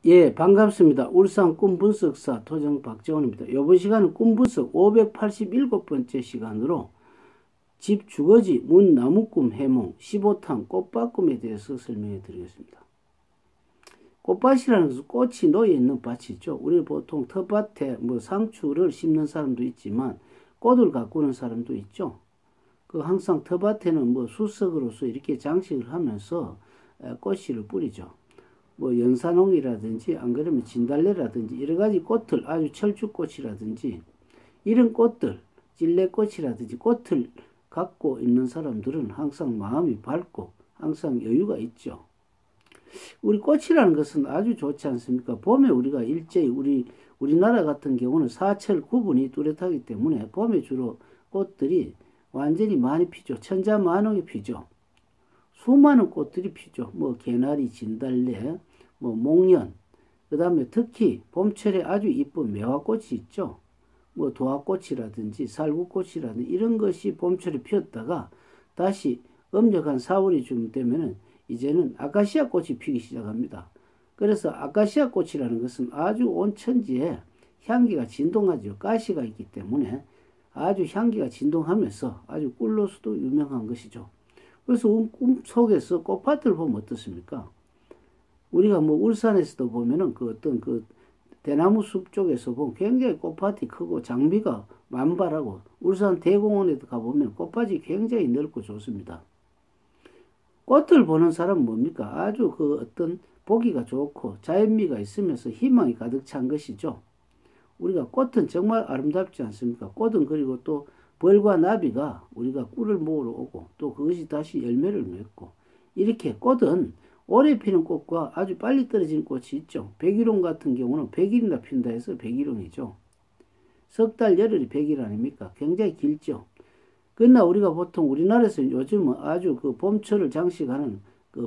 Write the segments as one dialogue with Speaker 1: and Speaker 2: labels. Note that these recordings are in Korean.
Speaker 1: 예, 반갑습니다. 울산 꿈분석사 토정 박재원입니다. 이번 시간은 꿈분석 587번째 시간으로 집 주거지 문 나무꿈 해몽 15탄 꽃밭꿈에 대해서 설명해 드리겠습니다. 꽃밭이라는 것은 꽃이 놓여있는 밭이죠. 우리 보통 텃밭에 상추를 심는 사람도 있지만 꽃을 가꾸는 사람도 있죠. 항상 텃밭에는 수석으로서 이렇게 장식을 하면서 꽃씨를 뿌리죠. 연산홍이라든지 안 그러면 진달래라든지 여러 가지 꽃들, 아주 철쭉꽃이라든지 이런 꽃들, 찔레꽃이라든지 꽃을 갖고 있는 사람들은 항상 마음이 밝고 항상 여유가 있죠. 우리 꽃이라는 것은 아주 좋지 않습니까? 봄에 우리가 일제히 우리나라 같은 경우는 사철 구분이 뚜렷하기 때문에 봄에 주로 꽃들이 완전히 많이 피죠. 천자만홍이 피죠. 수많은 꽃들이 피죠. 개나리, 진달래, 목련, 그 다음에 특히 봄철에 아주 이쁜 매화꽃이 있죠. 도화꽃이라든지 살구꽃이라든지 이런 것이 봄철에 피었다가 다시 음력한 4월이쯤 되면은 이제는 아카시아 꽃이 피기 시작합니다. 그래서 아카시아 꽃이라는 것은 아주 온 천지에 향기가 진동하죠. 가시가 있기 때문에 아주 향기가 진동하면서 아주 꿀로서도 유명한 것이죠. 그래서 꿈 속에서 꽃밭을 보면 어떻습니까? 우리가 울산에서도 보면은 어떤 대나무 숲 쪽에서 보면 굉장히 꽃밭이 크고 장비가 만발하고 울산 대공원에도 가보면 꽃밭이 굉장히 넓고 좋습니다. 꽃을 보는 사람은 뭡니까? 아주 어떤 보기가 좋고 자연미가 있으면서 희망이 가득 찬 것이죠. 우리가 꽃은 정말 아름답지 않습니까? 꽃은 그리고 또 벌과 나비가 우리가 꿀을 먹으러 오고 또 그것이 다시 열매를 맺고 이렇게 꽃은 오래 피는 꽃과 아주 빨리 떨어지는 꽃이 있죠. 백일홍 같은 경우는 100일이나 핀다 해서 백일홍이죠. 석 달 열흘이 100일 아닙니까? 굉장히 길죠. 그러나 우리가 보통 우리나라에서 요즘은 아주 봄철을 장식하는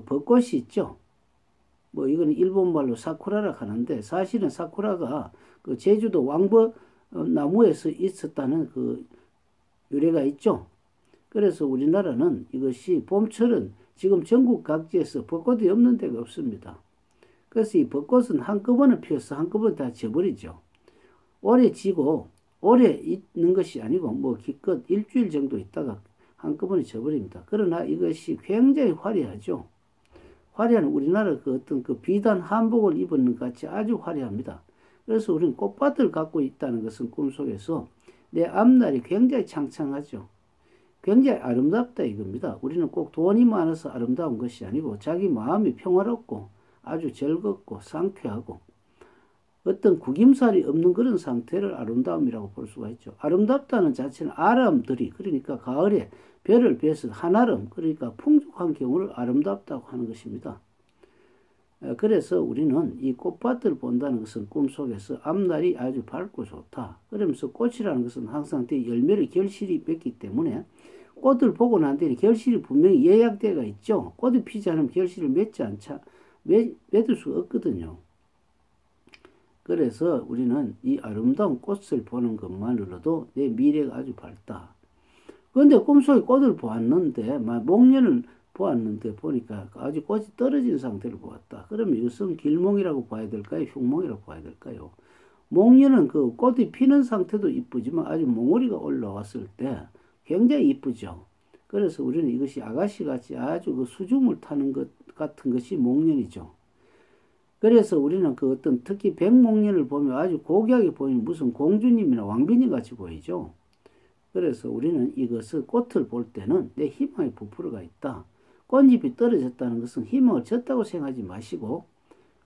Speaker 1: 벚꽃이 있죠. 이거는 일본말로 사쿠라라 하는데 사실은 사쿠라가 제주도 왕버 나무에서 있었다는 유래가 있죠. 그래서 우리나라는 이것이 봄철은 지금 전국 각지에서 벚꽃이 없는 데가 없습니다. 그래서 이 벚꽃은 한꺼번에 피어서 한꺼번에 다 져버리죠. 오래 지고 오래 있는 것이 아니고 기껏 일주일 정도 있다가 한꺼번에 져버립니다. 그러나 이것이 굉장히 화려하죠. 화려한 우리나라 어떤 비단 한복을 입은 것 같이 아주 화려합니다. 그래서 우리는 꽃밭을 갖고 있다는 것은 꿈속에서 내 앞날이 굉장히 창창하죠. 굉장히 아름답다 이겁니다. 우리는 꼭 돈이 많아서 아름다운 것이 아니고 자기 마음이 평화롭고 아주 즐겁고 상쾌하고 어떤 구김살이 없는 그런 상태를 아름다움이라고 볼 수가 있죠. 아름답다는 자체는 아람들이 그러니까 가을에 별을 베서 한아름 그러니까 풍족한 경우를 아름답다고 하는 것입니다. 그래서 우리는 이 꽃밭을 본다는 것은 꿈속에서 앞날이 아주 밝고 좋다. 그러면서 꽃이라는 것은 항상 열매를 결실이 맺기 때문에 꽃을 보고 난 뒤에 결실이 분명히 예약대가 있죠. 꽃이 피지 않으면 결실을 맺을 수가 없거든요. 그래서 우리는 이 아름다운 꽃을 보는 것만으로도 내 미래가 아주 밝다. 그런데 꿈속에 꽃을 보았는데 목련을 보았는데 보니까 아주 꽃이 떨어진 상태를 보았다. 그러면 이것은 길몽이라고 봐야 될까요? 흉몽이라고 봐야 될까요? 목련은 꽃이 피는 상태도 이쁘지만 아주 몽우리가 올라왔을 때 굉장히 이쁘죠. 그래서 우리는 이것이 아가씨같이 아주 수중을 타는 것 같은 것이 목련이죠. 그래서 우리는 어떤 특히 백목련을 보면 아주 고귀하게 보이는 무슨 공주님이나 왕비님 같이 보이죠. 그래서 우리는 이것을 꽃을 볼 때는 내 희망이 부풀어가 있다. 꽃잎이 떨어졌다는 것은 희망을 졌다고 생각하지 마시고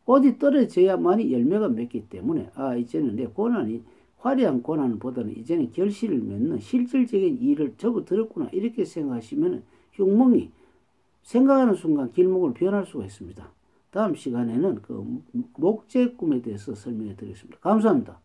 Speaker 1: 꽃이 떨어져야만이 열매가 맺기 때문에 이제는 내 고난이 화려한 고난보다는 이제는 결실을 맺는 실질적인 일을 접어들었구나 이렇게 생각하시면 흉몽이 생각하는 순간 길몽을 변할 수가 있습니다. 다음 시간에는 목재 꿈에 대해서 설명해 드리겠습니다. 감사합니다.